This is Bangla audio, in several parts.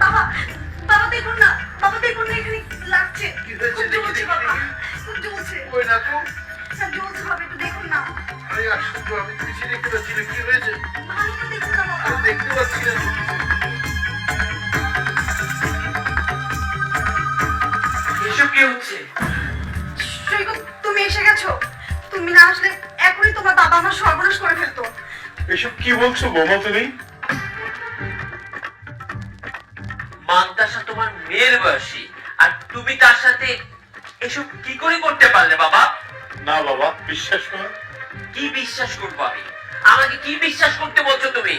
বাবা, বাবা দেখুন না, বাবা দেখুন না, এখানে লাগছে। কি হয়েছে? খুব জ্বলছে দেখি, বাবা, দেখি। খুব জ্বলছে। ওই না তো। স্যার জ্বলছে বাবা, একটু দেখুন না। আরে আশ্চর্য, আমি তো কিছু দেখতে পাচ্ছি না। কি হয়েছে? ভালো করে দেখুন না বাবা। আমি দেখতে পাচ্ছি না। এসব কি হচ্ছে? সৈকত, তুমি এসে গেছো। তুমি না আসলে এখনই তোমার বাবা আমার সর্বনাশ করে ফেলতো। এসব কি বলছো বোমা তুমি? মান্তাসা তোমার মেয়ের বয়সী, আর তুমি তার সাথে এসব কি করে করতে পারলে বাবা? না বাবা, বিশ্বাস করো। কি বিশ্বাস করবো আমি? আমাকে কি বিশ্বাস করতে বলছো তুমি?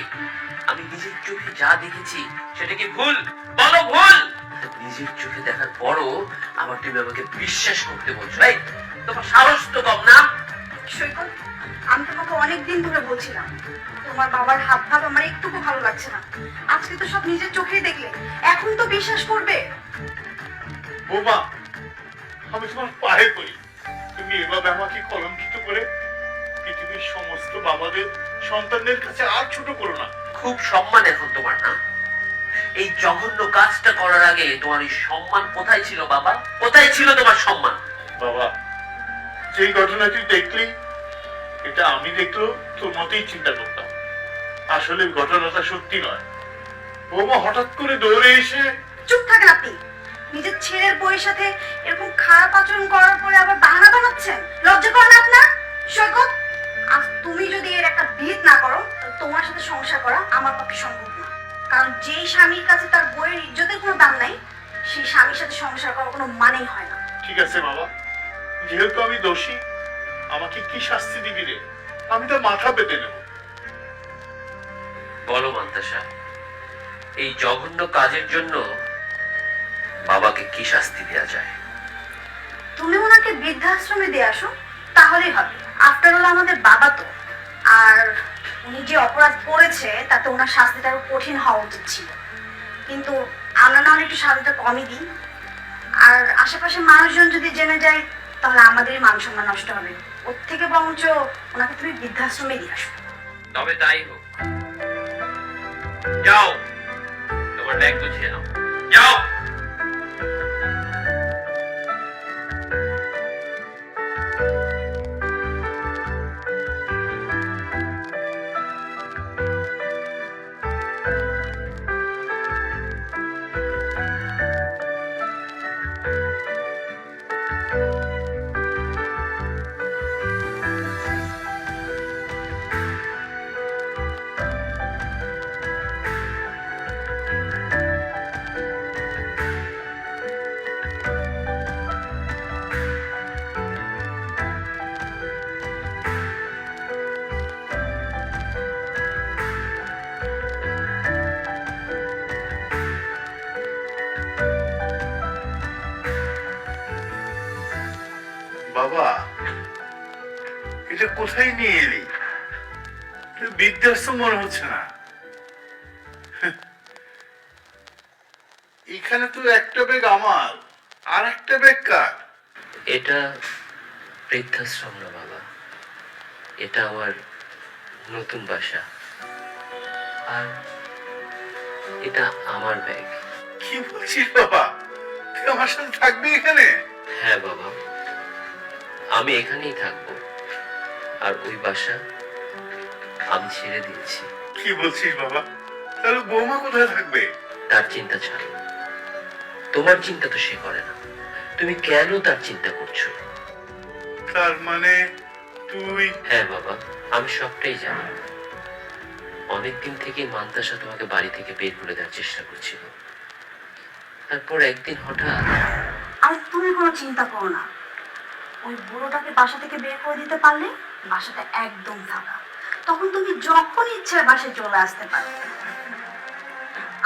আমি নিজের চোখে যা দেখেছি সেটা কি ভুল? বলো ভুল। নিজের চোখে দেখার পরও আবার তুমি আমাকে বিশ্বাস করতে বলছো? এই তোমার সাহস তো কম না? সৈকত, আমি তোমাকে অনেকদিন ধরে বলছিলাম তোমার বাবার হাত ভাব আমার একটুকু ভালো লাগছে না। আজকে তো সব নিজের চোখেই দেখলে, এখন তো বিশ্বাস করবে। বোমা, আমি তোমার পায়ে পড়ি, তুমি এভাবে আমাকে কলঙ্কিত করে পৃথিবীর সমস্ত বাবাদের সন্তানদের কাছে আর ছোট করো না। খুব সম্মান এখন তোমার, না? এই জঘন্য কাজটা করার আগে তোমার এই সম্মান কোথায় ছিল বাবা? কোথায় ছিল তোমার সম্মান? বাবা, যেই ঘটনাটি দেখলি এটা আমি দেখলেও তোর মতেই চিন্তা করতাম। আসলে ঘটনাটা সত্যি নয়। বোমা হঠাৎ করে দৌড়ে এসে চুপ থাকেন আপনি। নিজের ছেলের বউয়ের সাথে এরকম খারাপ আচরণ করার পরে আবার বাহানা বানাচ্ছেন। লজ্জা করে না আপনার? সৈকত, আজ তুমি যদি এর একটা বিহিত না করো, তাহলে তোমার সাথে সংসার করা আমার পক্ষে সম্ভব না। কারণ যেই স্বামীর কাছে তার বউয়ের ইজ্জতের কোনো দাম নাই, সেই স্বামীর সাথে সংসার করার কোনো মানেই হয় না। ঠিক আছে বাবা, যেহেতু আমি দোষী, আমাকে কি শাস্তি দিবি রে? আমি তো মাথা পেতে নেব। বলো মান্তাসা, এই জঘন্য কাজের জন্য বাবাকে কি শাস্তি দেওয়া যায়? তুমি ওনাকে বৃদ্ধাশ্রমে দিয়ে আসো, তাহলেই হবে। আফটার অল আমাদের বাবা তো। আর উনি যে অপরাধ করেছে তাতে ওনার শাস্তিটা আরো কঠিন হওয়া উচিত ছিল। কিন্তু আমরা না হলে একটু শাস্তিটা কমই দিই। আর আশেপাশের মানুষজন যদি জেনে যায় তাহলে আমাদেরই মান সম্মান নষ্ট হবে। ওর থেকে বরঞ্চ ওনাকে তুমি বৃদ্ধাশ্রমে দিয়ে আসো। তবে তাই হোক। যাও, তোমার ব্যাগ গুছিয়ে নাও, যাও। বাবা, এটা কোথায় নিয়ে এলি? বৃদ্ধাশ্রম মনে হচ্ছে না। এখানে তো একটা ব্যাগ আমার, আর একটা ব্যাগ কার? এটা বৃদ্ধাশ্রম না বাবা, এটা আমার নতুন বাসা। আর এটা আমার ব্যাগ। কি বলছিস বাবা? তুই আমার সাথে থাকবি এখানে? হ্যাঁ বাবা, আমি এখানেই থাকবো। আর ওই বাসা আমি ছেড়ে দিয়েছি। কি বলছিস বাবা? তাহলে বৌমা কোথায় থাকবে? তার চিন্তা ছাড়ো, তোমার চিন্তা তো সে করে না। তুমি কেন তার চিন্তা করছো? তার মানে তুই? হ্যাঁ বাবা, আমি সবটাই জানি। অনেকদিন থেকে মান্তাসা তোমাকে বাড়ি থেকে বের করে দেওয়ার চেষ্টা করছিল। তারপর একদিন হঠাৎ। আর তুমি কোনো চিন্তা করো না। ওই বুড়োটাকে বাসা থেকে বের করে দিতে পারলে বাসাটা একদম ফাঁকা। তখন তুমি যখন ইচ্ছে বাসায় চলে আসতে পারো।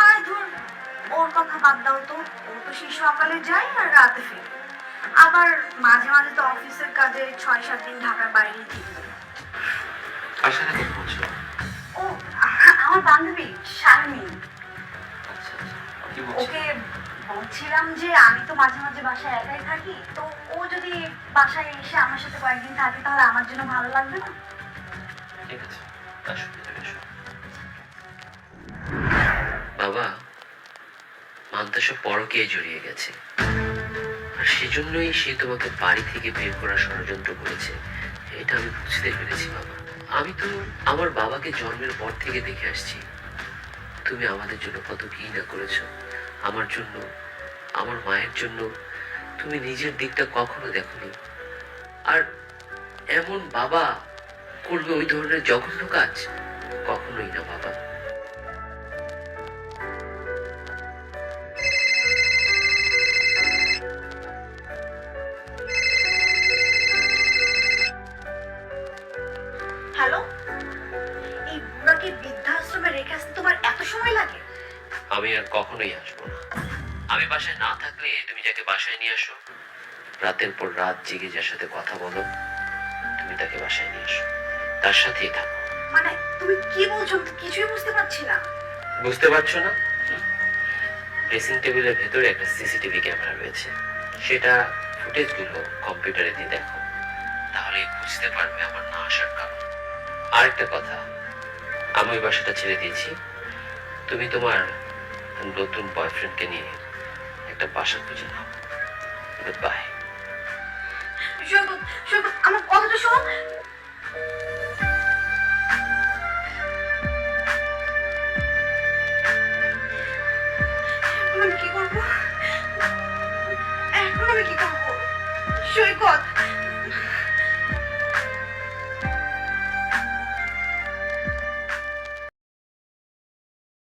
আর ধর, ওর কথা বাদ দাও তো। ও তো সেই সকালে যায় আর রাতে ফেরে। আবার মাঝে মাঝে তো অফিসের কাজে 6-7 দিন ঢাকার বাইরেই থেকে। কার সাথে কথা বলছো? ও আমার বান্ধবী শারমিন। আচ্ছা আচ্ছা, কি বলছো? ওকে বলছিলাম যে আমি তো মাঝে মাঝে বাসায় একাই থাকি, তো ও যদি বাসায় এসে আমার সাথে কয়েকদিন থাকে তাহলে আমার জন্য ভালো লাগবে না? ঠিক আছে, আসো ভিতরে এসো। বাবা, মান্তাসা পরকে জড়িয়ে গেছে, আর সেজন্যই সে তোমাকে বাড়ি থেকে বের করার ষড়যন্ত্র করেছে। এটা আমি বুঝতে পেরেছি বাবা। আমি তো আমার বাবাকে জন্মের পর থেকে দেখে আসছি। তুমি আমাদের জন্য কত কি না করেছো, আমার জন্য, আমার মায়ের জন্য। তুমি নিজের দিকটা কখনো দেখোনি। আর এমন বাবা করবে ওই ধরনের জঘন্য কাজ? কখনোই না বাবা। হ্যালো, এই বুড়াকে বৃদ্ধাশ্রমে রেখে আসতে তোমার এত সময় লাগে? আমি আর কখনোই আসবো না। আমি বাসায় না থাকলে তুমি যাকে বাসায় নিয়ে আসো, রাতের পর রাত জেগে যার সাথে কথা বলো, তুমি তাকে বাসায় নিয়ে আসো, তার সাথেই থাকো। মানে তুমি কি বলছো? আমি তো কিছুই বুঝতে পারছি না। বুঝতে পারছো না? ড্রেসিং টেবিলের ভেতরে একটা সিসিটিভি ক্যামেরা রয়েছে, সেটা ফুটেজগুলো কম্পিউটারে দিয়ে দেখো, তাহলে বুঝতে পারবে আমার না আসার কারণ। আরেকটা কথা, আমি ওই বাসাটা ছেড়ে দিয়েছি। তুমি তোমার নতুন বয়ফ্রেন্ডকে নিয়ে একটা বাসা খুঁজে নাও। Good bye. সৈকত, সৈকত, আমার কথাটা শোনো। এখন আমি কি করবো? এখন আমি কি করবো? সৈকত,